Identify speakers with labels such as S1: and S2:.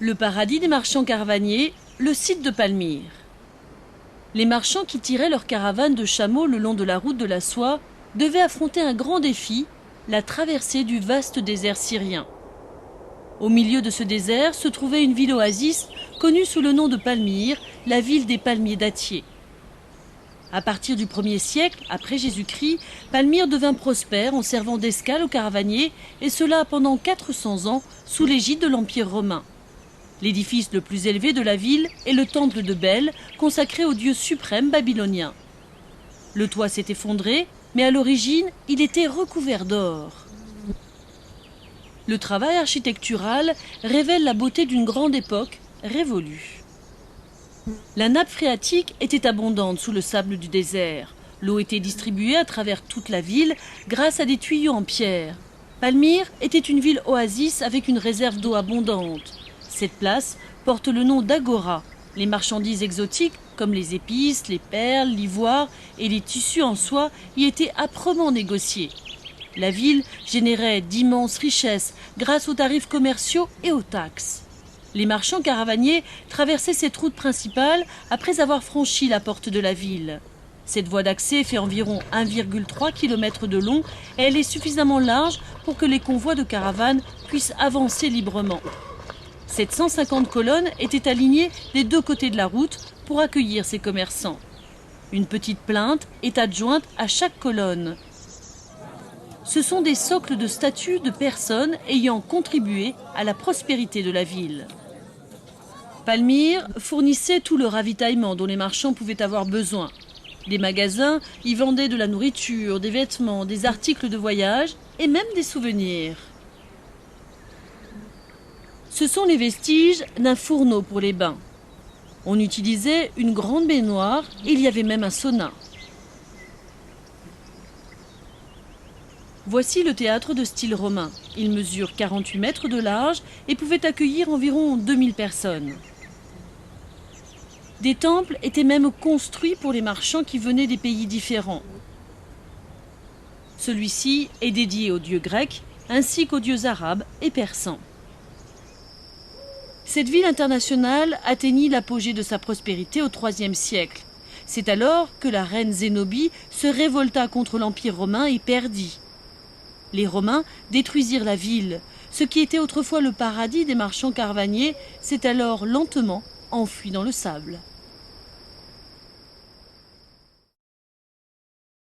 S1: Le paradis des marchands caravaniers, le site de Palmyre. Les marchands qui tiraient leurs caravanes de chameaux le long de la route de la soie devaient affronter un grand défi, la traversée du vaste désert syrien. Au milieu de ce désert se trouvait une ville oasis connue sous le nom de Palmyre, la ville des palmiers dattiers. À partir du 1er siècle, après Jésus-Christ, Palmyre devint prospère en servant d'escale aux caravaniers, et cela pendant 400 ans sous l'égide de l'Empire romain. L'édifice le plus élevé de la ville est le temple de Bel, consacré au dieu suprême babylonien. Le toit s'est effondré, mais à l'origine, il était recouvert d'or. Le travail architectural révèle la beauté d'une grande époque révolue. La nappe phréatique était abondante sous le sable du désert. L'eau était distribuée à travers toute la ville grâce à des tuyaux en pierre. Palmyre était une ville oasis avec une réserve d'eau abondante. Cette place porte le nom d'Agora. Les marchandises exotiques, comme les épices, les perles, l'ivoire et les tissus en soie, y étaient âprement négociés. La ville générait d'immenses richesses grâce aux tarifs commerciaux et aux taxes. Les marchands caravaniers traversaient cette route principale après avoir franchi la porte de la ville. Cette voie d'accès fait environ 1,3 km de long et elle est suffisamment large pour que les convois de caravanes puissent avancer librement. 750 colonnes étaient alignées des deux côtés de la route pour accueillir ces commerçants. Une petite plinthe est adjointe à chaque colonne. Ce sont des socles de statues de personnes ayant contribué à la prospérité de la ville. Palmyre fournissait tout le ravitaillement dont les marchands pouvaient avoir besoin. Des magasins y vendaient de la nourriture, des vêtements, des articles de voyage et même des souvenirs. Ce sont les vestiges d'un fourneau pour les bains. On utilisait une grande baignoire et il y avait même un sauna. Voici le théâtre de style romain. Il mesure 48 mètres de large et pouvait accueillir environ 2000 personnes. Des temples étaient même construits pour les marchands qui venaient des pays différents. Celui-ci est dédié aux dieux grecs ainsi qu'aux dieux arabes et persans. Cette ville internationale atteignit l'apogée de sa prospérité au IIIe siècle. C'est alors que la reine Zénobie se révolta contre l'Empire romain et perdit. Les Romains détruisirent la ville. Ce qui était autrefois le paradis des marchands caravaniers s'est alors lentement enfui dans le sable.